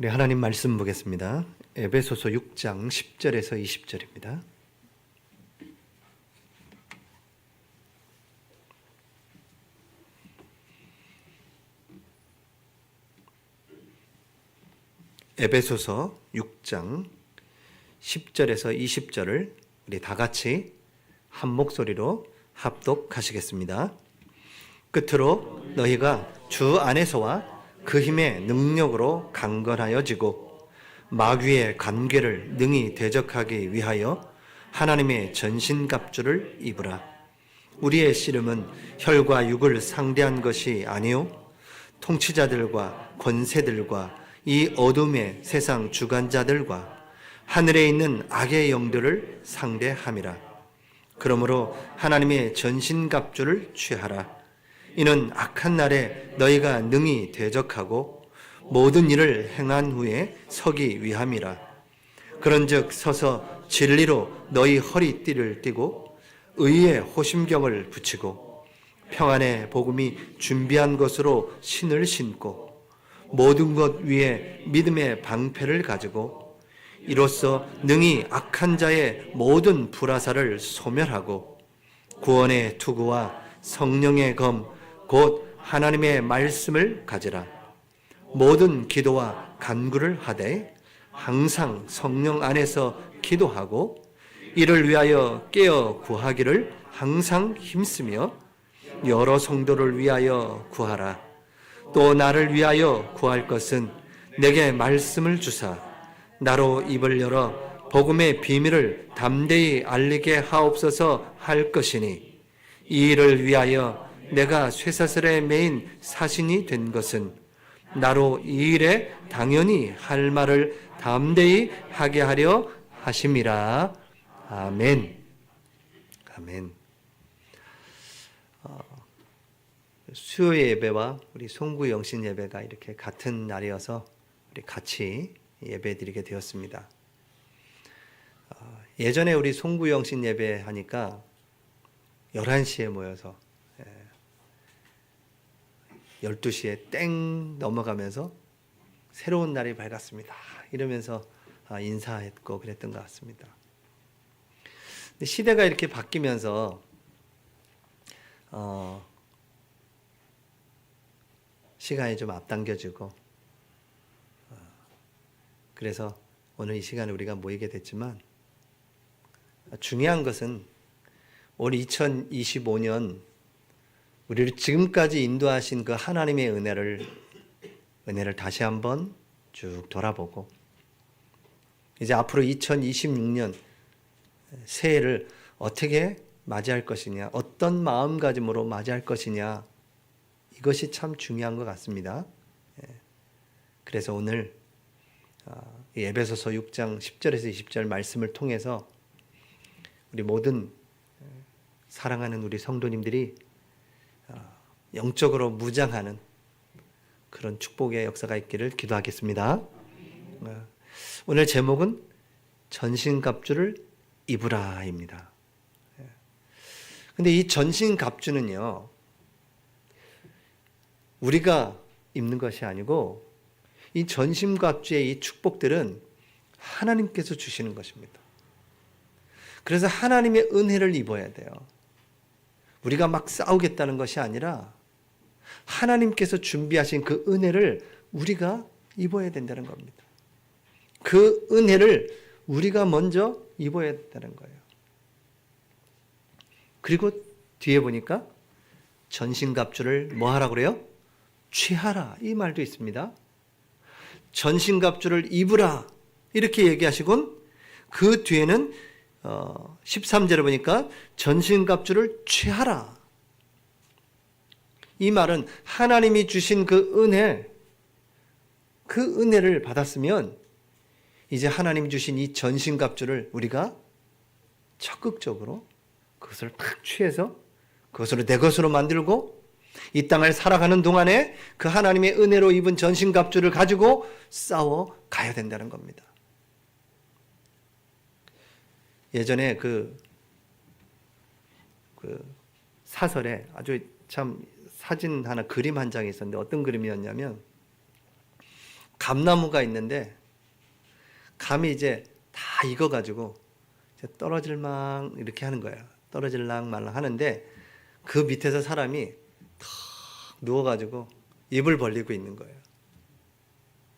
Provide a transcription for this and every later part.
우리 하나님 말씀 보겠습니다. 에베소서 6장 10절에서 20절입니다. 에베소서 6장 10절에서 20절을 우리 다 같이 한 목소리로 합독하시겠습니다. 끝으로 너희가 주 안에서와 그 힘의 능력으로 강건하여지고 마귀의 관계를 능히 대적하기 위하여 하나님의 전신갑주를 입으라. 우리의 씨름은 혈과 육을 상대한 것이 아니요 통치자들과 권세들과 이 어둠의 세상 주관자들과 하늘에 있는 악의 영들을 상대함이라. 그러므로 하나님의 전신갑주를 취하라. 이는 악한 날에 너희가 능히 대적하고 모든 일을 행한 후에 서기 위함이라. 그런즉 서서 진리로 너희 허리띠를 띠고 의의 호심경을 붙이고 평안의 복음이 준비한 것으로 신을 신고 모든 것 위에 믿음의 방패를 가지고 이로써 능히 악한 자의 모든 불화살을 소멸하고 구원의 투구와 성령의 검 곧 하나님의 말씀을 가지라. 모든 기도와 간구를 하되 항상 성령 안에서 기도하고 이를 위하여 깨어 구하기를 항상 힘쓰며 여러 성도를 위하여 구하라. 또 나를 위하여 구할 것은 내게 말씀을 주사 나로 입을 열어 복음의 비밀을 담대히 알리게 하옵소서 할 것이니 이 일을 위하여 내가 쇠사슬에 매인 사신이 된 것은 나로 이 일에 당연히 할 말을 담대히 하게 하려 하심이라. 아멘. 아멘. 수요 예배와 우리 송구 영신 예배가 이렇게 같은 날이어서 우리 같이 예배 드리게 되었습니다. 예전에 우리 송구 영신 예배 하니까 11시에 모여서 12시에 땡 넘어가면서 새로운 날이 밝았습니다 이러면서 인사했고 그랬던 것 같습니다. 근데 시대가 이렇게 바뀌면서 시간이 좀 앞당겨지고 그래서 오늘 이 시간에 우리가 모이게 됐지만 중요한 것은 올 2025년 우리를 지금까지 인도하신 그 하나님의 은혜를 다시 한번 쭉 돌아보고 이제 앞으로 2026년 새해를 어떻게 맞이할 것이냐, 어떤 마음가짐으로 맞이할 것이냐, 이것이 참 중요한 것 같습니다. 그래서 오늘 에베소서 6장 10절에서 20절 말씀을 통해서 우리 모든 사랑하는 우리 성도님들이 영적으로 무장하는 그런 축복의 역사가 있기를 기도하겠습니다. 오늘 제목은 전신갑주를 입으라입니다. 근데 이 전신갑주는요, 우리가 입는 것이 아니고 이 전신갑주의 이 축복들은 하나님께서 주시는 것입니다. 그래서 하나님의 은혜를 입어야 돼요. 우리가 막 싸우겠다는 것이 아니라 하나님께서 준비하신 그 은혜를 우리가 입어야 된다는 겁니다. 그 은혜를 우리가 먼저 입어야 된다는 거예요. 그리고 뒤에 보니까 전신갑주를 뭐 하라고 그래요? 취하라, 이 말도 있습니다. 전신갑주를 입으라 이렇게 얘기하시곤 그 뒤에는 13절에 보니까 전신갑주를 취하라. 이 말은 하나님이 주신 그 은혜를 받았으면 이제 하나님 주신 이 전신갑주를 우리가 적극적으로 그것을 탁 취해서 그것으로 내 것으로 만들고 이 땅을 살아가는 동안에 그 하나님의 은혜로 입은 전신갑주를 가지고 싸워 가야 된다는 겁니다. 예전에 그 사설에 아주 참 사진 하나, 그림 한 장이 있었는데 어떤 그림이었냐면 감나무가 있는데 감이 이제 다 익어가지고 이제 떨어질망 이렇게 하는 거예요. 떨어질랑 말랑 하는데 그 밑에서 사람이 탁 누워가지고 입을 벌리고 있는 거예요.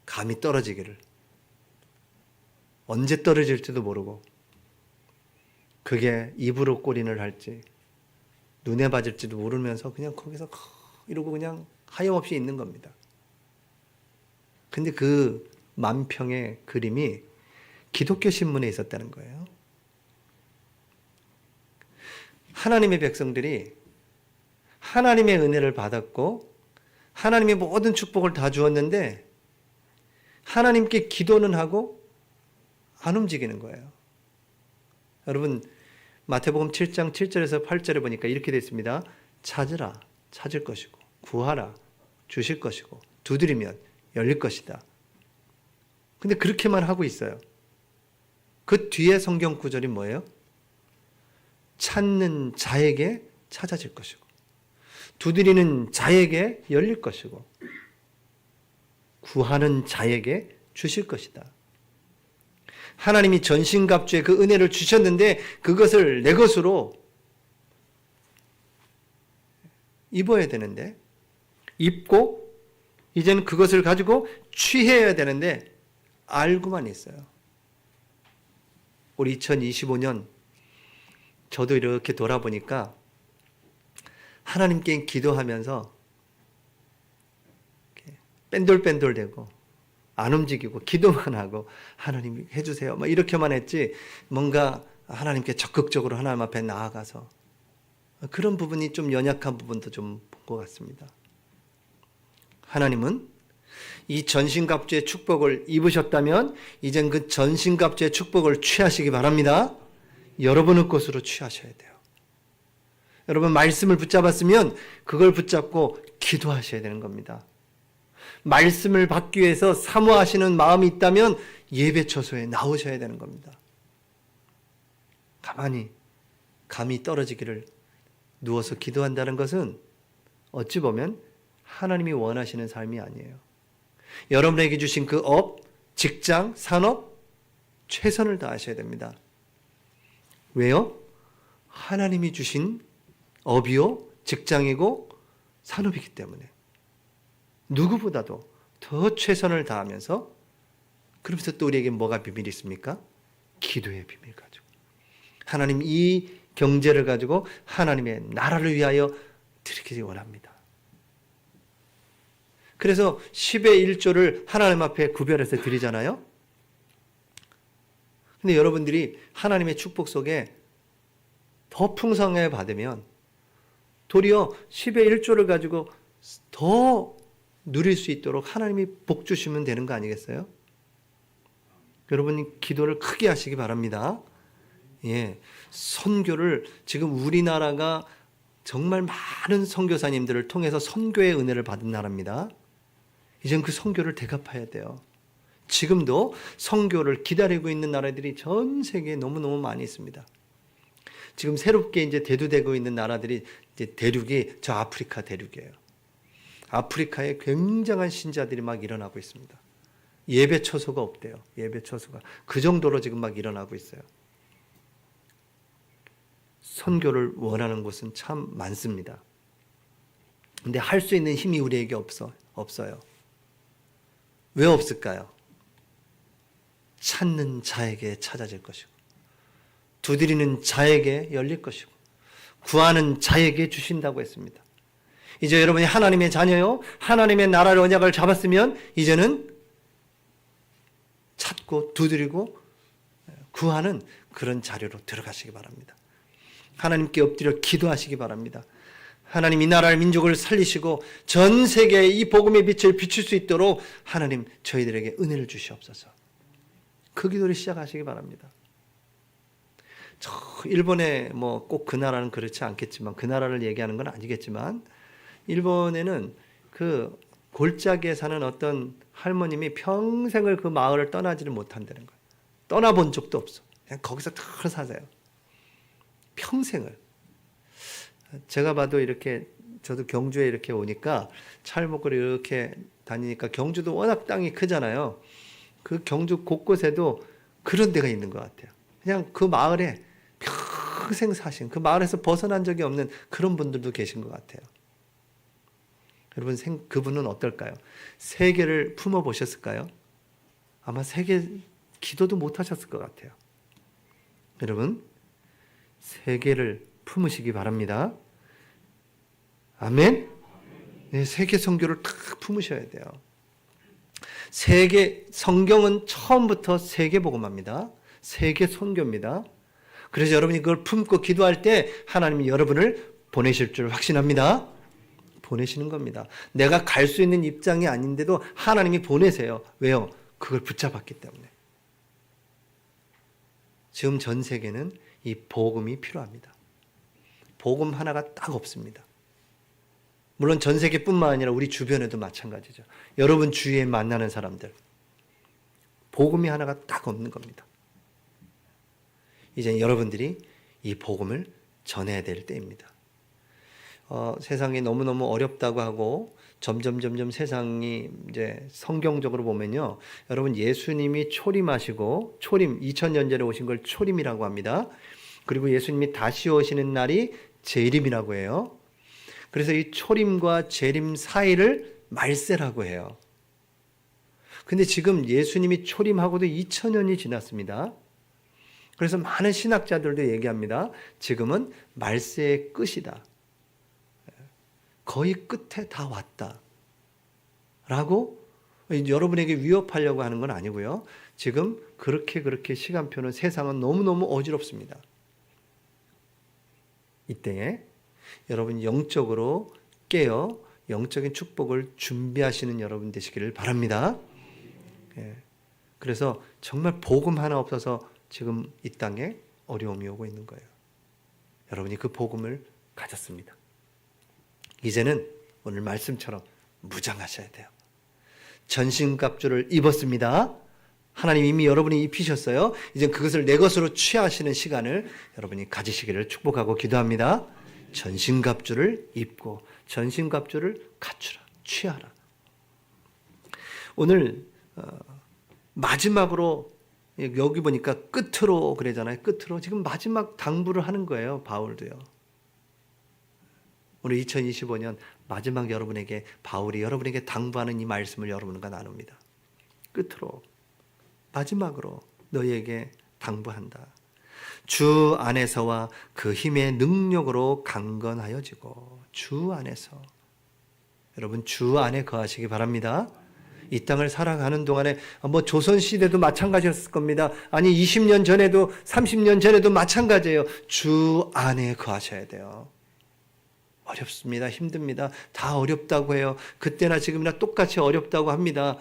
감이 떨어지기를. 언제 떨어질지도 모르고 그게 입으로 꼬린을 할지 눈에 맞을지도 모르면서 그냥 거기서 이러고 그냥 하염없이 있는 겁니다. 근데 그 만평의 그림이 기독교 신문에 있었다는 거예요. 하나님의 백성들이 하나님의 은혜를 받았고 하나님의 모든 축복을 다 주었는데 하나님께 기도는 하고 안 움직이는 거예요. 여러분 마태복음 7장 7절에서 8절에 보니까 이렇게 되어 있습니다. 찾으라 찾을 것이고 구하라 주실 것이고 두드리면 열릴 것이다. 근데 그렇게만 하고 있어요. 그 뒤에 성경 구절이 뭐예요? 찾는 자에게 찾아질 것이고 두드리는 자에게 열릴 것이고 구하는 자에게 주실 것이다. 하나님이 전신갑주의 그 은혜를 주셨는데 그것을 내 것으로 입어야 되는데 입고 이제는 그것을 가지고 취해야 되는데 알고만 있어요. 우리 2025년 저도 이렇게 돌아보니까 하나님께 기도하면서 뺀돌뺀돌대고 안 움직이고 기도만 하고 하나님 해주세요 막 이렇게만 했지 뭔가 하나님께 적극적으로 하나님 앞에 나아가서 그런 부분이 좀 연약한 부분도 좀 본 것 같습니다. 하나님은 이 전신갑주의 축복을 입으셨다면 이젠 그 전신갑주의 축복을 취하시기 바랍니다. 여러분의 것으로 취하셔야 돼요. 여러분 말씀을 붙잡았으면 그걸 붙잡고 기도하셔야 되는 겁니다. 말씀을 받기 위해서 사모하시는 마음이 있다면 예배 처소에 나오셔야 되는 겁니다. 가만히 감이 떨어지기를 누워서 기도한다는 것은 어찌 보면 하나님이 원하시는 삶이 아니에요. 여러분에게 주신 그 업, 직장, 산업 최선을 다하셔야 됩니다. 왜요? 하나님이 주신 업이요, 직장이고 산업이기 때문에 누구보다도 더 최선을 다하면서 그러면서 또 우리에게 뭐가 비밀이 있습니까? 기도의 비밀 가지고 하나님 이 경제를 가지고 하나님의 나라를 위하여 드리기 원합니다. 그래서 10의 1조를 하나님 앞에 구별해서 드리잖아요. 근데 여러분들이 하나님의 축복 속에 더 풍성하게 받으면 도리어 10의 1조를 가지고 더 누릴 수 있도록 하나님이 복 주시면 되는 거 아니겠어요? 여러분이 기도를 크게 하시기 바랍니다. 예, 선교를 지금 우리나라가 정말 많은 선교사님들을 통해서 선교의 은혜를 받은 나라입니다. 이젠 그 선교를 대갚아야 돼요. 지금도 선교를 기다리고 있는 나라들이 전 세계에 너무너무 많이 있습니다. 지금 새롭게 이제 대두되고 있는 나라들이 이제 대륙이 저 아프리카 대륙이에요. 아프리카에 굉장한 신자들이 막 일어나고 있습니다. 예배 처소가 없대요. 예배 처소가. 그 정도로 지금 막 일어나고 있어요. 선교를 원하는 곳은 참 많습니다. 근데 할 수 있는 힘이 우리에게 없어요. 왜 없을까요? 찾는 자에게 찾아질 것이고 두드리는 자에게 열릴 것이고 구하는 자에게 주신다고 했습니다. 이제 여러분이 하나님의 자녀요, 하나님의 나라를 언약을 잡았으면 이제는 찾고 두드리고 구하는 그런 자료로 들어가시기 바랍니다. 하나님께 엎드려 기도하시기 바랍니다. 하나님 이 나라를 민족을 살리시고 전 세계에 이 복음의 빛을 비출 수 있도록 하나님 저희들에게 은혜를 주시옵소서. 그 기도를 시작하시기 바랍니다. 저 일본에 뭐 꼭 그 나라는 그렇지 않겠지만 그 나라를 얘기하는 건 아니겠지만 일본에는 그 골짜기에 사는 어떤 할머님이 평생을 그 마을을 떠나지를 못한다는 거예요. 떠나본 적도 없어. 그냥 거기서 늘 사세요. 평생을. 제가 봐도 이렇게 저도 경주에 이렇게 오니까 찰목을 이렇게 다니니까 경주도 워낙 땅이 크잖아요. 그 경주 곳곳에도 그런 데가 있는 것 같아요. 그냥 그 마을에 평생 사신, 그 마을에서 벗어난 적이 없는 그런 분들도 계신 것 같아요. 여러분, 그분은 어떨까요? 세계를 품어보셨을까요? 아마 세계 기도도 못하셨을 것 같아요. 여러분, 세계를 품으시기 바랍니다. 아멘? 네, 세계 선교를 딱 품으셔야 돼요. 세계 성경은 처음부터 세계 복음합니다. 세계 선교입니다. 그래서 여러분이 그걸 품고 기도할 때 하나님이 여러분을 보내실 줄 확신합니다. 보내시는 겁니다. 내가 갈 수 있는 입장이 아닌데도 하나님이 보내세요. 왜요? 그걸 붙잡았기 때문에. 지금 전 세계는 이 복음이 필요합니다. 복음 하나가 딱 없습니다. 물론 전 세계뿐만 아니라 우리 주변에도 마찬가지죠. 여러분 주위에 만나는 사람들, 복음이 하나가 딱 없는 겁니다. 이제 여러분들이 이 복음을 전해야 될 때입니다. 세상이 너무너무 어렵다고 하고 점점 세상이 이제 성경적으로 보면요, 여러분 예수님이 초림하시고, 초림 2000년 전에 오신 걸 초림이라고 합니다. 그리고 예수님이 다시 오시는 날이 재림이라고 해요. 그래서 이 초림과 재림 사이를 말세라고 해요. 근데 지금 예수님이 초림하고도 2000년이 지났습니다. 그래서 많은 신학자들도 얘기합니다. 지금은 말세의 끝이다. 거의 끝에 다 왔다. 라고 여러분에게 위협하려고 하는 건 아니고요. 지금 그렇게 시간표는, 세상은 너무너무 어지럽습니다. 이때에 여러분 영적으로 깨어 영적인 축복을 준비하시는 여러분 되시기를 바랍니다. 그래서 정말 복음 하나 없어서 지금 이 땅에 어려움이 오고 있는 거예요. 여러분이 그 복음을 가졌습니다. 이제는 오늘 말씀처럼 무장하셔야 돼요. 전신갑주를 입었습니다. 하나님 이미 여러분이 입히셨어요. 이제 그것을 내 것으로 취하시는 시간을 여러분이 가지시기를 축복하고 기도합니다. 전신갑주를 입고 전신갑주를 갖추라, 취하라. 오늘 마지막으로, 여기 보니까 끝으로 그러잖아요. 끝으로 지금 마지막 당부를 하는 거예요. 바울도요. 오늘 2025년 마지막 여러분에게, 바울이 여러분에게 당부하는 이 말씀을 여러분과 나눕니다. 끝으로, 마지막으로 너희에게 당부한다. 주 안에서와 그 힘의 능력으로 강건하여지고. 주 안에서. 여러분 주 안에 거하시기 바랍니다. 이 땅을 살아가는 동안에 조선시대도 마찬가지였을 겁니다. 아니 20년 전에도 30년 전에도 마찬가지예요. 주 안에 거하셔야 돼요. 어렵습니다. 힘듭니다. 다 어렵다고 해요. 그때나 지금이나 똑같이 어렵다고 합니다.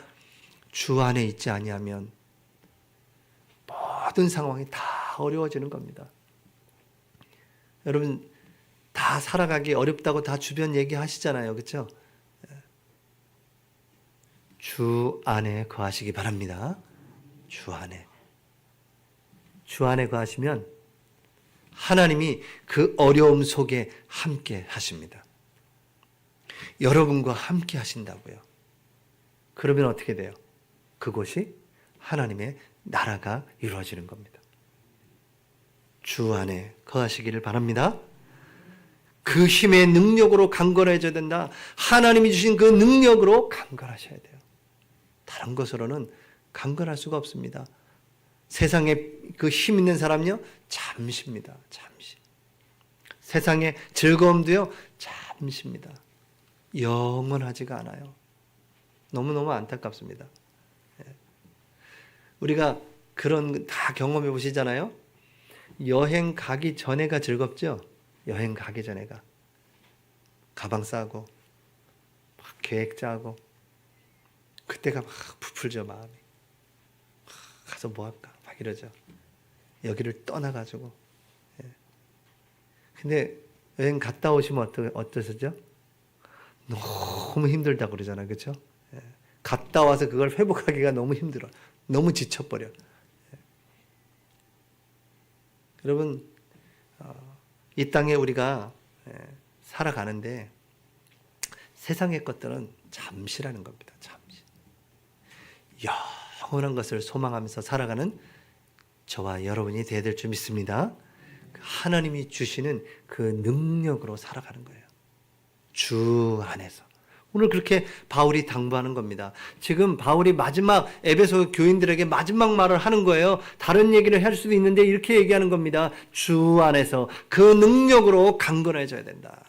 주 안에 있지 아니하면 모든 상황이 다 어려워지는 겁니다. 여러분 다 살아가기 어렵다고 다 주변 얘기하시잖아요. 그렇죠? 주 안에 거하시기 바랍니다. 주 안에. 주 안에 거하시면 하나님이 그 어려움 속에 함께 하십니다. 여러분과 함께 하신다고요. 그러면 어떻게 돼요? 그곳이 하나님의 나라가 이루어지는 겁니다. 주 안에 거하시기를 바랍니다. 그 힘의 능력으로 강건해져야 된다. 하나님이 주신 그 능력으로 강건하셔야 돼요. 다른 것으로는 강건할 수가 없습니다. 세상에 그 힘 있는 사람요, 잠시입니다. 잠시. 세상의 즐거움도요, 잠시입니다. 영원하지가 않아요. 너무너무 안타깝습니다. 우리가 그런 다 경험해 보시잖아요. 여행 가기 전에가 즐겁죠? 여행 가기 전에가. 가방 싸고 막 계획 짜고 그때가 막 부풀죠, 마음이. 가서 뭐 할까 막 이러죠. 여기를 떠나가지고. 근데 여행 갔다 오시면 어떠시죠? 너무 힘들다고 그러잖아요. 그렇죠? 갔다 와서 그걸 회복하기가 너무 힘들어. 너무 지쳐버려. 여러분, 이 땅에 우리가 살아가는데 세상의 것들은 잠시라는 겁니다. 잠시. 영원한 것을 소망하면서 살아가는 저와 여러분이 되어야 될 줄 믿습니다. 하나님이 주시는 그 능력으로 살아가는 거예요. 주 안에서. 오늘 그렇게 바울이 당부하는 겁니다. 지금 바울이 마지막 에베소 교인들에게 마지막 말을 하는 거예요. 다른 얘기를 할 수도 있는데 이렇게 얘기하는 겁니다. 주 안에서 그 능력으로 강건해져야 된다.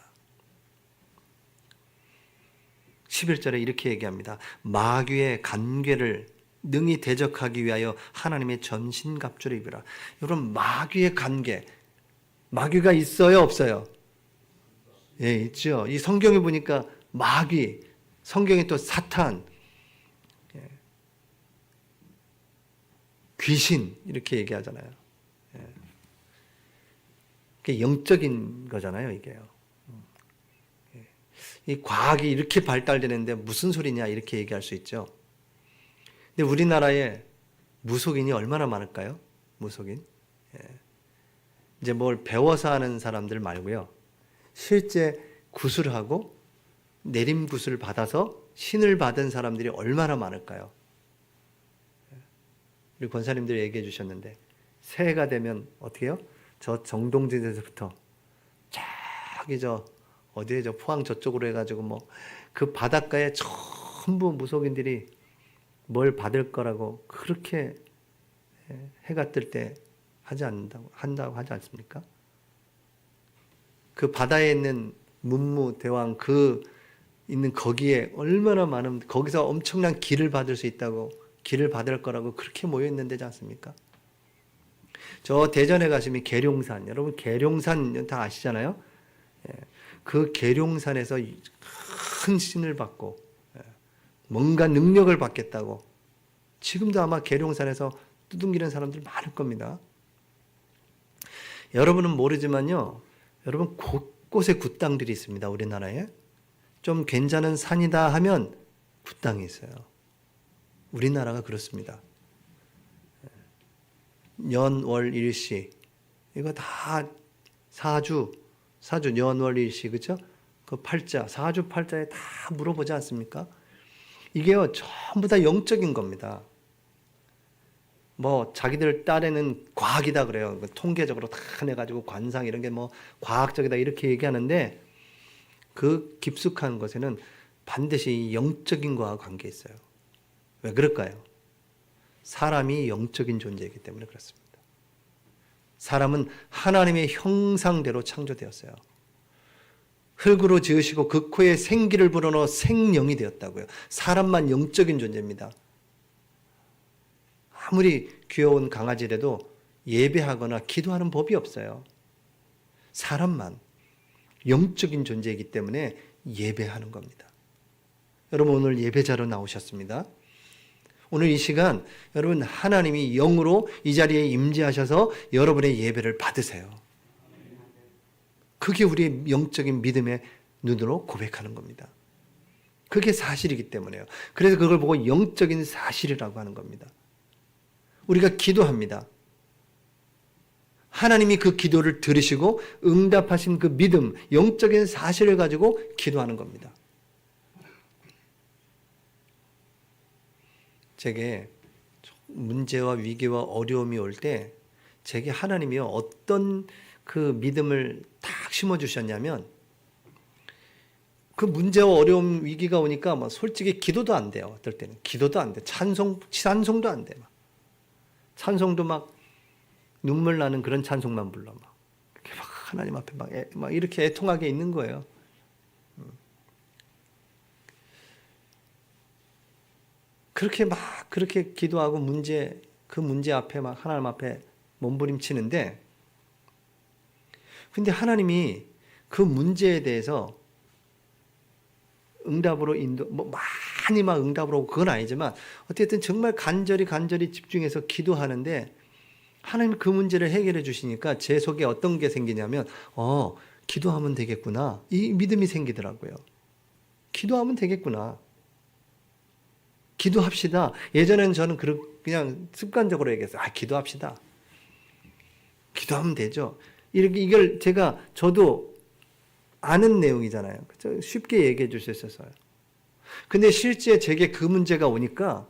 11절에 이렇게 얘기합니다. 마귀의 간궤를 능히 대적하기 위하여 하나님의 전신갑주를 입으라. 여러분, 마귀의 간궤, 마귀가 있어요, 없어요? 예, 있죠. 이 성경에 보니까 마귀, 성경에 또 사탄, 귀신 이렇게 얘기하잖아요. 이게 영적인 거잖아요, 이게요. 이 과학이 이렇게 발달되는데 무슨 소리냐 이렇게 얘기할 수 있죠. 근데 우리나라에 무속인이 얼마나 많을까요? 무속인. 이제 뭘 배워서 하는 사람들 말고요. 실제 구술하고 내림구슬 받아서 신을 받은 사람들이 얼마나 많을까요? 우리 권사님들이 얘기해 주셨는데 새해가 되면 어떻게 해요? 저 정동진에서부터 저기 어디에 포항 저쪽으로 해가지고 뭐 그 바닷가에 전부 무속인들이 뭘 받을 거라고 그렇게 해가 뜰 때 한다고 하지 않습니까? 그 바다에 있는 문무대왕 있는 거기에 얼마나 많은, 거기서 엄청난 길을 받을 수 있다고, 길을 받을 거라고 그렇게 모여 있는 데지 않습니까? 저 대전에 가시면 계룡산, 여러분 계룡산 다 아시잖아요? 그 계룡산에서 큰 신을 받고 뭔가 능력을 받겠다고 지금도 아마 계룡산에서 두둥기는 사람들 많을 겁니다. 여러분은 모르지만요, 여러분 곳곳에 굿당들이 있습니다. 우리나라에 좀 괜찮은 산이다 하면 굿당이 있어요. 우리나라가 그렇습니다. 연월일시 이거 다 사주 연월일시, 그렇죠? 그 팔자, 사주 팔자에 다 물어보지 않습니까? 이게요 전부 다 영적인 겁니다. 뭐 자기들 딴에는 과학이다 그래요. 통계적으로 다 내가지고 관상 이런 게 뭐 과학적이다 이렇게 얘기하는데 그 깊숙한 것에는 반드시 영적인 거와 관계 있어요. 왜 그럴까요? 사람이 영적인 존재이기 때문에 그렇습니다. 사람은 하나님의 형상대로 창조되었어요. 흙으로 지으시고 그 코에 생기를 불어넣어 생명이 되었다고요. 사람만 영적인 존재입니다. 아무리 귀여운 강아지라도 예배하거나 기도하는 법이 없어요. 사람만 영적인 존재이기 때문에 예배하는 겁니다. 여러분 오늘 예배자로 나오셨습니다. 오늘 이 시간 여러분 하나님이 영으로 이 자리에 임재하셔서 여러분의 예배를 받으세요. 그게 우리의 영적인 믿음의 눈으로 고백하는 겁니다. 그게 사실이기 때문에요. 그래서 그걸 보고 영적인 사실이라고 하는 겁니다. 우리가 기도합니다. 하나님이 그 기도를 들으시고 응답하신 그 믿음, 영적인 사실을 가지고 기도하는 겁니다. 제게 문제와 위기와 어려움이 올 때 제게 하나님이 어떤 그 믿음을 딱 심어주셨냐면 그 문제와 어려움 위기가 오니까 뭐 솔직히 기도도 안 돼요. 어떨 때는 기도도 안 돼. 찬송도 안 돼. 찬송도 막 눈물 나는 그런 찬송만 불러 막 이렇게 막 하나님 앞에 막 이렇게 애통하게 있는 거예요. 그렇게 막 그렇게 기도하고 그 문제 앞에 막 하나님 앞에 몸부림치는데, 근데 하나님이 그 문제에 대해서 응답으로 뭐 많이 막 응답으로 오고 그건 아니지만 어쨌든 정말 간절히 집중해서 기도하는데 하나님이 그 문제를 해결해 주시니까 제 속에 어떤 게 생기냐면 기도하면 되겠구나, 이 믿음이 생기더라고요. 기도하면 되겠구나, 기도합시다. 예전에는 저는 그냥 습관적으로 얘기했어요. 기도합시다. 기도하면 되죠. 이걸 저도 아는 내용이잖아요. 그렇죠? 쉽게 얘기해 주셨어요. 근데 실제 제게 그 문제가 오니까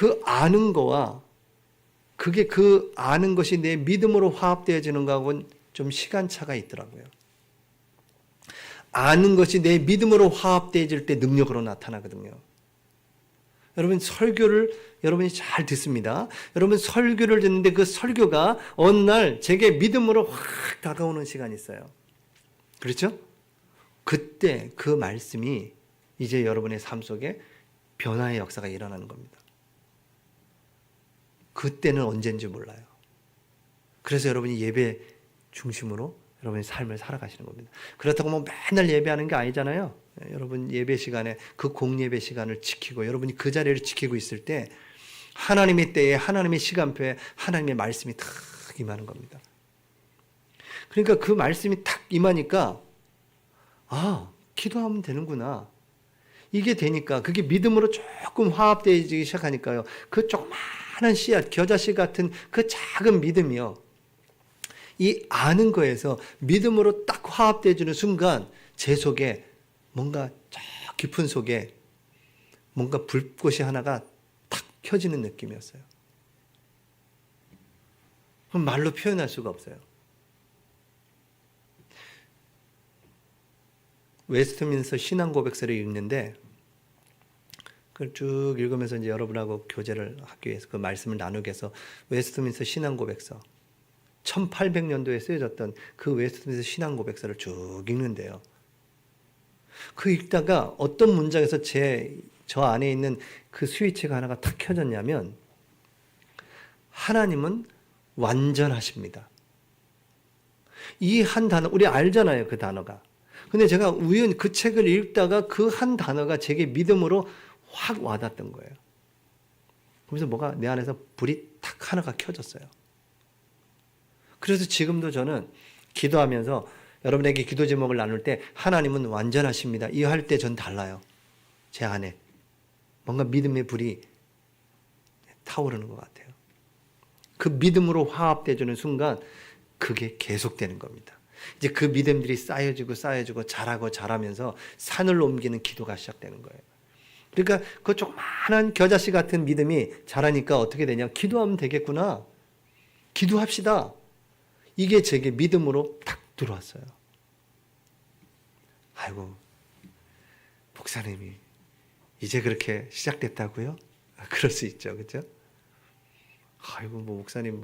그 아는 거와 그게 그 아는 것이 내 믿음으로 화합되어지는 거하고는 좀 시간차가 있더라고요. 아는 것이 내 믿음으로 화합되어질 때 능력으로 나타나거든요. 여러분 설교를 여러분이 잘 듣습니다. 여러분 설교를 듣는데 그 설교가 어느 날 제게 믿음으로 확 다가오는 시간이 있어요. 그렇죠? 그때 그 말씀이 이제 여러분의 삶 속에 변화의 역사가 일어나는 겁니다. 그때는 언제인지 몰라요. 그래서 여러분이 예배 중심으로 여러분의 삶을 살아가시는 겁니다. 그렇다고 뭐 맨날 예배하는 게 아니잖아요. 여러분 예배 시간에 그 공예배 시간을 지키고 여러분이 그 자리를 지키고 있을 때 하나님의 때에 하나님의 시간표에 하나님의 말씀이 탁 임하는 겁니다. 그러니까 그 말씀이 탁 임하니까 기도하면 되는구나. 이게 되니까 그게 믿음으로 조금 화합되기 시작하니까요. 그 조그마한 씨앗, 겨자씨 같은 그 작은 믿음이요. 이 아는 거에서 믿음으로 딱 화합되어지는 순간 제 속에 뭔가 저 깊은 속에 뭔가 불꽃이 하나가 탁 켜지는 느낌이었어요. 그럼 말로 표현할 수가 없어요. 웨스트민스터 신앙고백서를 읽는데 그걸 쭉 읽으면서 이제 여러분하고 교제를 하기 위해서 그 말씀을 나누기 위해서 웨스트민스터 신앙고백서 1800년도에 쓰여졌던 그 웨스트민스터 신앙고백서를 쭉 읽는데요. 그 읽다가 어떤 문장에서 저 안에 있는 그 스위치가 하나가 탁 켜졌냐면 하나님은 완전하십니다. 이 한 단어 우리 알잖아요. 그 단어가. 근데 제가 우연히 그 책을 읽다가 그 한 단어가 제게 믿음으로 확 와닿았던 거예요. 그래서 뭐가 내 안에서 불이 탁 하나가 켜졌어요. 그래서 지금도 저는 기도하면서 여러분에게 기도 제목을 나눌 때 하나님은 완전하십니다. 이거 할 때 전 달라요. 제 안에 뭔가 믿음의 불이 타오르는 것 같아요. 그 믿음으로 화합되어지는 순간 그게 계속되는 겁니다. 이제 그 믿음들이 쌓여지고 자라면서 산을 옮기는 기도가 시작되는 거예요. 그러니까 그 조그마한 겨자씨 같은 믿음이 자라니까 어떻게 되냐? 기도하면 되겠구나. 기도합시다. 이게 제게 믿음으로 탁 들어왔어요. 아이고, 목사님이 이제 그렇게 시작됐다고요? 그럴 수 있죠, 그렇죠? 아이고, 뭐 목사님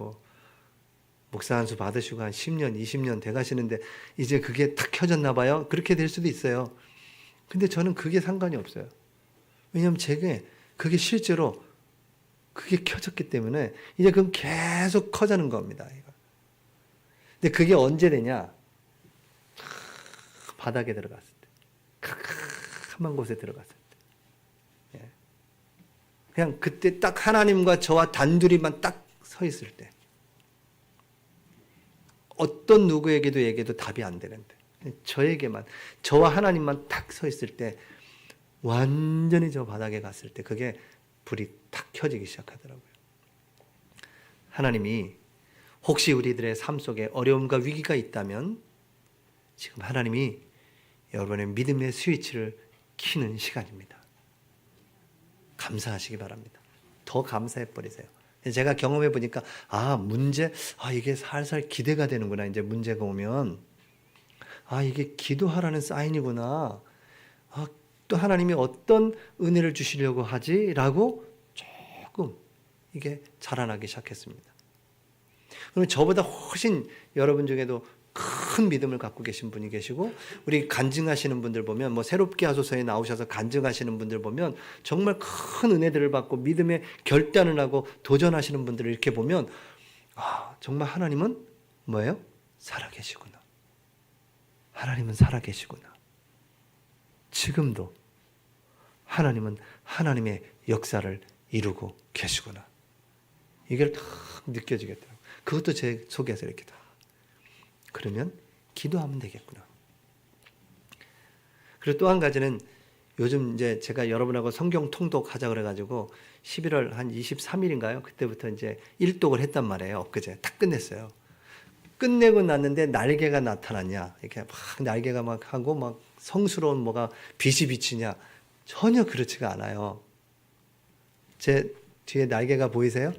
목사 한 수 받으시고 한 10년, 20년 돼 가시는데 이제 그게 탁 켜졌나 봐요. 그렇게 될 수도 있어요. 근데 저는 그게 상관이 없어요. 왜냐하면 제게 그게 실제로 그게 켜졌기 때문에 이제 그건 계속 커지는 겁니다. 근데 그게 언제 되냐? 바닥에 들어갔을 때. 캄캄한 곳에 들어갔을 때. 그냥 그때 딱 하나님과 저와 단둘이만 딱 서 있을 때. 어떤 누구에게도 얘기해도 답이 안 되는데 저에게만 저와 하나님만 딱 서 있을 때 완전히 저 바닥에 갔을 때 그게 불이 탁 켜지기 시작하더라고요. 하나님이 혹시 우리들의 삶 속에 어려움과 위기가 있다면 지금 하나님이 여러분의 믿음의 스위치를 켜는 시간입니다. 감사하시기 바랍니다. 더 감사해 버리세요. 제가 경험해 보니까 이게 살살 기대가 되는구나. 이제 문제가 오면 이게 기도하라는 사인이구나. 또 하나님이 어떤 은혜를 주시려고 하지라고 조금 이게 자라나기 시작했습니다. 그러면 저보다 훨씬 여러분 중에도 큰 믿음을 갖고 계신 분이 계시고 우리 간증하시는 분들 보면 새롭게 하소서에 나오셔서 간증하시는 분들 보면 정말 큰 은혜들을 받고 믿음의 결단을 하고 도전하시는 분들을 이렇게 보면 정말 하나님은 뭐예요? 살아계시구나. 하나님은 살아계시구나. 지금도 하나님은 하나님의 역사를 이루고 계시구나. 이걸 딱 느껴지겠더라고요. 그것도 제 속에서 이렇게 다. 그러면 기도하면 되겠구나. 그리고 또 한 가지는 요즘 이제 제가 여러분하고 성경 통독하자 그래가지고 11월 한 23일인가요? 그때부터 이제 일독을 했단 말이에요. 엊그제 딱 끝냈어요. 끝내고 났는데 날개가 나타났냐? 이렇게 막 날개가 막 하고 막 성스러운 뭐가 빛이 비치냐? 전혀 그렇지가 않아요. 제 뒤에 날개가 보이세요?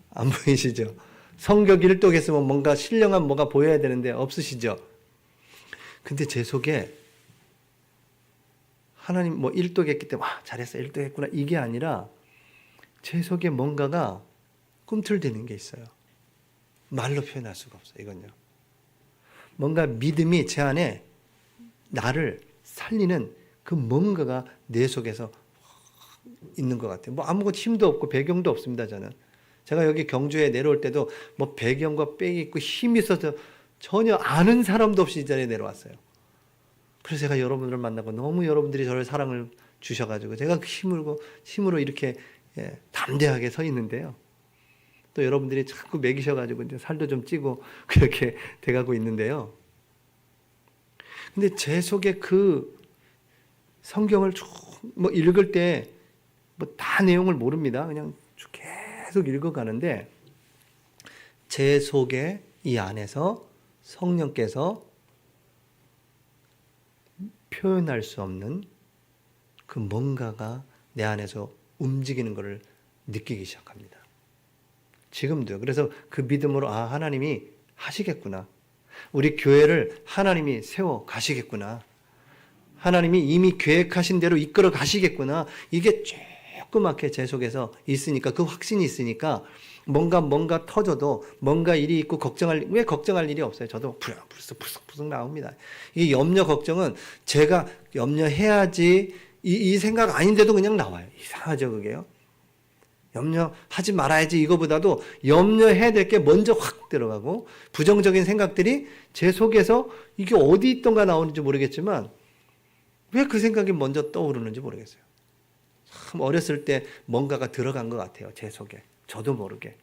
안 보이시죠? 성격 일독했으면 뭔가 신령한 뭐가 보여야 되는데 없으시죠? 근데 제 속에 하나님 뭐 일독했기 때문에 잘했어 일독했구나 이게 아니라 제 속에 뭔가가 꿈틀대는 게 있어요. 말로 표현할 수가 없어요. 이건요. 뭔가 믿음이 제 안에 나를 살리는 그 뭔가가 내 속에서 있는 것 같아요. 뭐 아무것도 힘도 없고 배경도 없습니다. 저는 제가 여기 경주에 내려올 때도 뭐 배경과 백이 있고 힘이 있어서 전혀 아는 사람도 없이 이 자리에 내려왔어요. 그래서 제가 여러분들을 만나고 너무 여러분들이 저를 사랑을 주셔가지고 제가 그 힘으로 이렇게 담대하게 서 있는데요. 또 여러분들이 자꾸 먹이셔가지고 이제 살도 좀 찌고 그렇게 돼가고 있는데요. 근데 제 속에 그 성경을 쭉 뭐 읽을 때 뭐 다 내용을 모릅니다. 그냥 계속 읽어가는데 제 속에 이 안에서 성령께서 표현할 수 없는 그 뭔가가 내 안에서 움직이는 것을 느끼기 시작합니다. 지금도요. 그래서 그 믿음으로 하나님이 하시겠구나. 우리 교회를 하나님이 세워 가시겠구나. 하나님이 이미 계획하신 대로 이끌어 가시겠구나. 이게 조그맣게 제 속에서 있으니까 그 확신이 있으니까 뭔가 터져도 뭔가 일이 있고 왜 걱정할 일이 없어요. 저도 불쑥 나옵니다. 이 염려 걱정은 제가 염려해야지 이 생각 아닌데도 그냥 나와요. 이상하죠 그게요. 염려하지 말아야지 이거보다도 염려해야 될 게 먼저 확 들어가고 부정적인 생각들이 제 속에서 이게 어디 있던가 나오는지 모르겠지만 왜 그 생각이 먼저 떠오르는지 모르겠어요. 참 어렸을 때 뭔가가 들어간 것 같아요. 제 속에. 저도 모르게.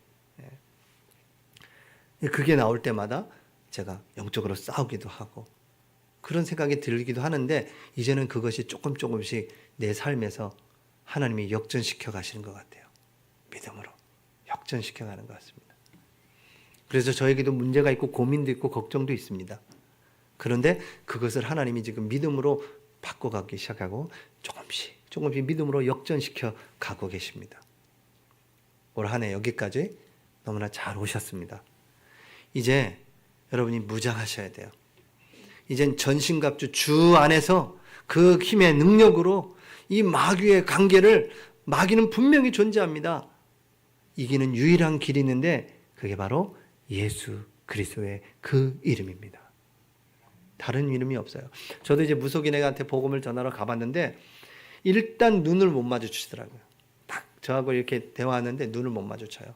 그게 나올 때마다 제가 영적으로 싸우기도 하고 그런 생각이 들기도 하는데 이제는 그것이 조금씩 내 삶에서 하나님이 역전시켜 가시는 것 같아요. 믿음으로 역전시켜 가는 것 같습니다. 그래서 저에게도 문제가 있고 고민도 있고 걱정도 있습니다. 그런데 그것을 하나님이 지금 믿음으로 바꿔가기 시작하고 조금씩 믿음으로 역전시켜 가고 계십니다. 올 한 해 여기까지 너무나 잘 오셨습니다. 이제 여러분이 무장하셔야 돼요. 이젠 전신갑주 주 안에서 그 힘의 능력으로 이 마귀의 관계를 마귀는 분명히 존재합니다. 이기는 유일한 길이 있는데 그게 바로 예수 그리스도의 그 이름입니다. 다른 이름이 없어요. 저도 이제 무속인에게한테 복음을 전하러 가봤는데 일단 눈을 못 마주치더라고요. 딱 저하고 이렇게 대화하는데 눈을 못 마주쳐요.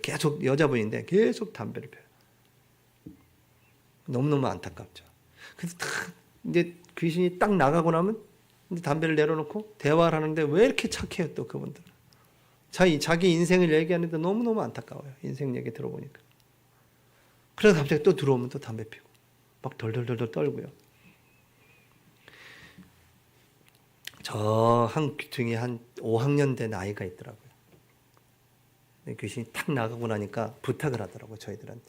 계속 여자분인데 계속 담배를 피워요. 너무너무 안타깝죠. 그래서 이제 귀신이 딱 나가고 나면 이제 담배를 내려놓고 대화를 하는데 왜 이렇게 착해요 또 그분들은. 자기 인생을 얘기하는데 너무너무 안타까워요. 인생 얘기 들어보니까. 그래서 갑자기 또 들어오면 또 담배 피우고 막 덜덜덜 떨고요. 저 한 귀퉁이 한 5학년 된 아이가 있더라고요. 귀신이 탁 나가고 나니까 부탁을 하더라고요. 저희들한테.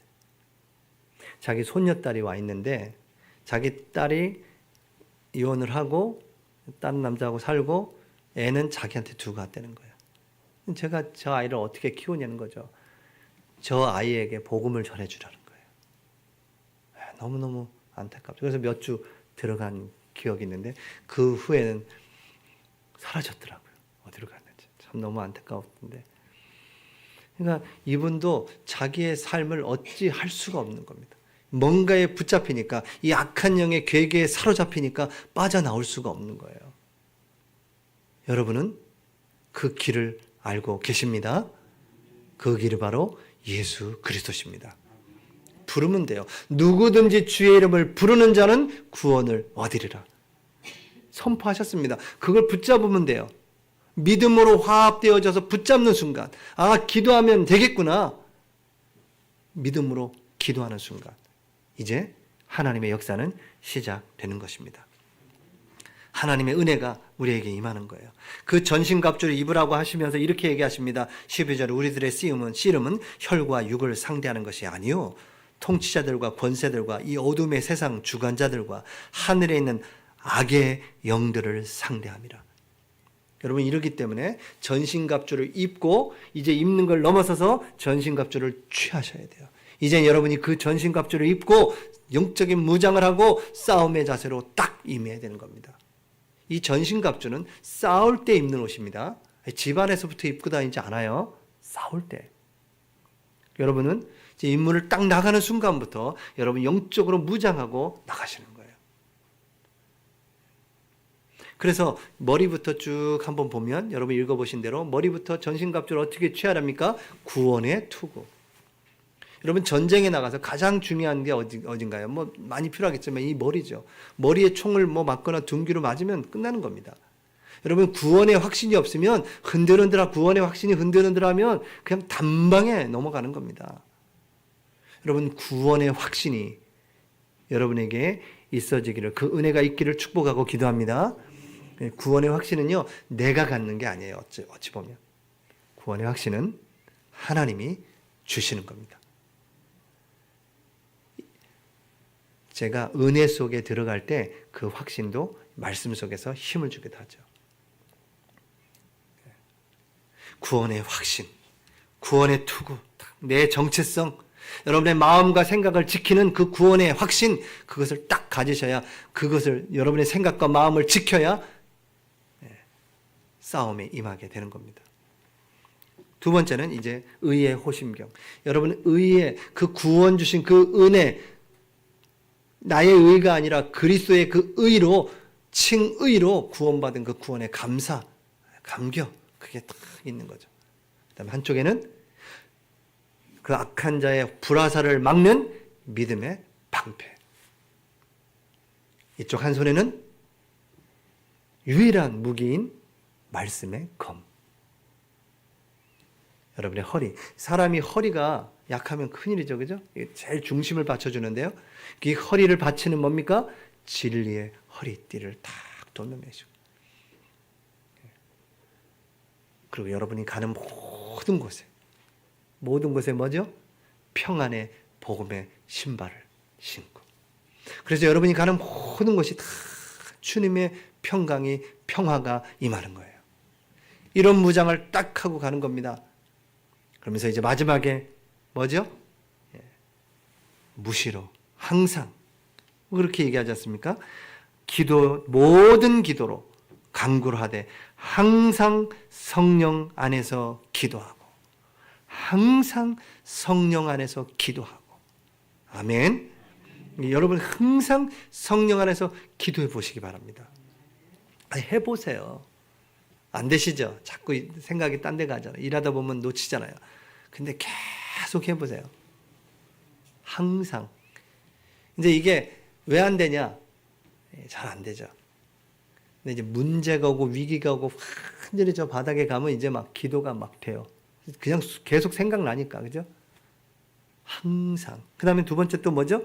자기 손녀딸이 와 있는데 자기 딸이 이혼을 하고 다른 남자하고 살고 애는 자기한테 두고 갔다는 거예요. 제가 저 아이를 어떻게 키우냐는 거죠. 저 아이에게 복음을 전해주라는 거예요. 너무너무 안타깝죠. 그래서 몇 주 들어간 기억이 있는데 그 후에는 사라졌더라고요. 어디로 갔는지. 참 너무 안타까웠는데. 그러니까 이분도 자기의 삶을 어찌 할 수가 없는 겁니다. 뭔가에 붙잡히니까 이 악한 영의 괴계에 사로잡히니까 빠져나올 수가 없는 거예요. 여러분은 그 길을 알고 계십니다. 그 길이 바로 예수 그리스도십니다. 부르면 돼요. 누구든지 주의 이름을 부르는 자는 구원을 얻으리라. 선포하셨습니다. 그걸 붙잡으면 돼요. 믿음으로 화합되어져서 붙잡는 순간 기도하면 되겠구나. 믿음으로 기도하는 순간 이제 하나님의 역사는 시작되는 것입니다. 하나님의 은혜가 우리에게 임하는 거예요. 그 전신갑주를 입으라고 하시면서 이렇게 얘기하십니다. 12절 우리들의 씨름은 혈과 육을 상대하는 것이 아니요 통치자들과 권세들과 이 어둠의 세상 주관자들과 하늘에 있는 악의 영들을 상대함이라. 여러분 이러기 때문에 전신갑주를 입고 이제 입는 걸 넘어서서 전신갑주를 취하셔야 돼요. 이제 여러분이 그 전신갑주를 입고 영적인 무장을 하고 싸움의 자세로 딱 임해야 되는 겁니다. 이 전신갑주는 싸울 때 입는 옷입니다. 집안에서부터 입고 다니지 않아요. 싸울 때. 여러분은 이제 임무를 딱 나가는 순간부터 여러분 영적으로 무장하고 나가시는 거예요. 그래서 머리부터 쭉 한번 보면 여러분 읽어보신 대로 머리부터 전신갑주를 어떻게 취하랍니까? 구원의 투구. 여러분 전쟁에 나가서 가장 중요한 게 어딘가요? 뭐 많이 필요하겠지만 이 머리죠. 머리에 총을 뭐 맞거나 둔기로 맞으면 끝나는 겁니다. 여러분 구원의 확신이 없으면 흔들흔들하 구원의 확신이 흔들흔들하면 그냥 단방에 넘어가는 겁니다. 여러분 구원의 확신이 여러분에게 있어지기를 그 은혜가 있기를 축복하고 기도합니다. 구원의 확신은요 내가 갖는 게 아니에요. 어찌 보면 구원의 확신은 하나님이 주시는 겁니다. 제가 은혜 속에 들어갈 때 그 확신도 말씀 속에서 힘을 주기도 하죠. 구원의 확신, 구원의 투구, 내 정체성, 여러분의 마음과 생각을 지키는 그 구원의 확신, 그것을 딱 가지셔야 그것을 여러분의 생각과 마음을 지켜야 싸움에 임하게 되는 겁니다. 두 번째는 이제 의의 호심경. 여러분 의의 그 구원 주신 그 은혜, 나의 의가 아니라 그리스도의 그 의로 칭의로 구원받은 그 구원의 감사, 감격 그게 딱 있는 거죠. 그다음에 한쪽에는 그 악한 자의 불화살을 막는 믿음의 방패. 이쪽 한 손에는 유일한 무기인 말씀의 검. 여러분의 허리. 사람이 허리가 약하면 큰일이죠. 그죠? 제일 중심을 받쳐주는데요. 이 허리를 받치는 뭡니까? 진리의 허리띠를 탁 돌려매시고. 그리고 여러분이 가는 모든 곳에 뭐죠? 평안의 복음의 신발을 신고. 그래서 여러분이 가는 모든 곳이 다 주님의 평강이 평화가 임하는 거예요. 이런 무장을 딱 하고 가는 겁니다. 그러면서 이제 마지막에 뭐죠? 무시로 항상 그렇게 얘기하지 않습니까? 모든 기도로 간구를 하되 항상 성령 안에서 기도하고 항상 성령 안에서 기도하고 아멘. 여러분 항상 성령 안에서 기도해 보시기 바랍니다. 해보세요. 안 되시죠? 자꾸 생각이 딴 데 가잖아요. 일하다 보면 놓치잖아요. 근데 계속 해보세요. 항상. 이제 이게 왜 안 되냐? 잘 안 되죠. 근데 이제 문제가 오고 위기가 오고 완전히 저 바닥에 가면 이제 막 기도가 막 돼요. 그냥 계속 생각나니까, 그죠? 항상. 그 다음에 두 번째 또 뭐죠?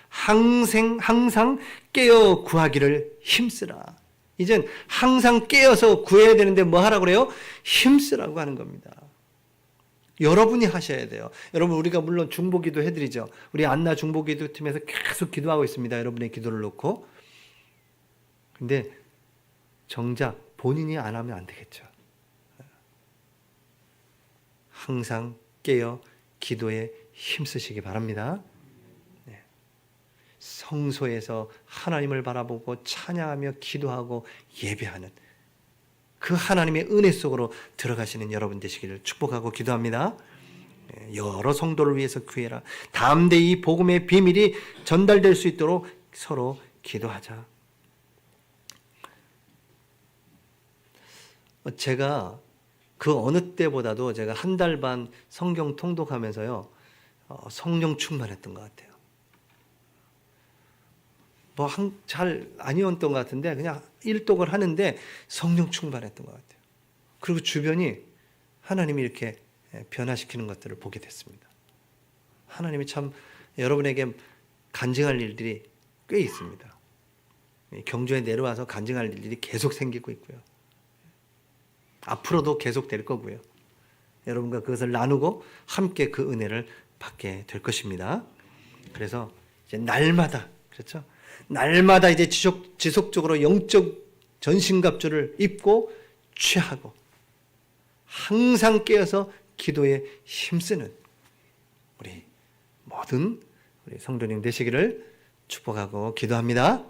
항상 깨어 구하기를 힘쓰라. 이젠 항상 깨어서 구해야 되는데 뭐 하라고 그래요? 힘쓰라고 하는 겁니다. 여러분이 하셔야 돼요. 여러분 우리가 물론 중보기도 해드리죠. 우리 안나 중보기도 팀에서 계속 기도하고 있습니다. 여러분의 기도를 놓고. 근데 정작 본인이 안 하면 안 되겠죠. 항상 깨어 기도에 힘쓰시기 바랍니다. 성소에서 하나님을 바라보고 찬양하며 기도하고 예배하는 그 하나님의 은혜 속으로 들어가시는 여러분 되시기를 축복하고 기도합니다. 여러 성도를 위해서 구해라. 담대히 복음의 비밀이 전달될 수 있도록 서로 기도하자. 제가 그 어느 때보다도 제가 한 달 반 성경 통독하면서요 성령 충만했던 것 같아요. 잘 아니었던 것 같은데 그냥 일독을 하는데 성령 충만했던 것 같아요. 그리고 주변이 하나님이 이렇게 변화시키는 것들을 보게 됐습니다. 하나님이 참 여러분에게 간증할 일들이 꽤 있습니다. 경주에 내려와서 간증할 일들이 계속 생기고 있고요. 앞으로도 계속 될 거고요. 여러분과 그것을 나누고 함께 그 은혜를 받게 될 것입니다. 그래서 이제 날마다 그렇죠? 날마다 이제 지속적으로 영적 전신갑주를 입고 취하고 항상 깨어서 기도에 힘쓰는 우리 모든 우리 성도님 되시기를 축복하고 기도합니다.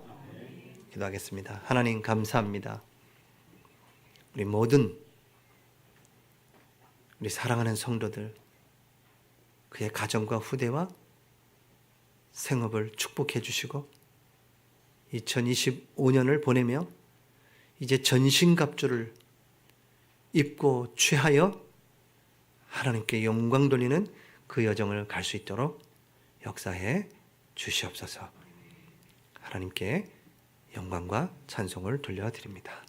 기도하겠습니다. 하나님 감사합니다. 우리 모든 우리 사랑하는 성도들 그의 가정과 후대와 생업을 축복해 주시고 2025년을 보내며 이제 전신갑주를 입고 취하여 하나님께 영광 돌리는 그 여정을 갈 수 있도록 역사해 주시옵소서. 하나님께 영광과 찬송을 돌려드립니다.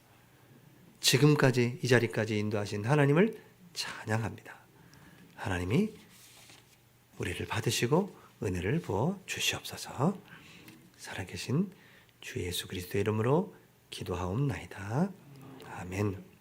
지금까지 이 자리까지 인도하신 하나님을 찬양합니다. 하나님이 우리를 받으시고 은혜를 부어 주시옵소서. 살아계신 주 예수 그리스도의 이름으로 기도하옵나이다. 아멘.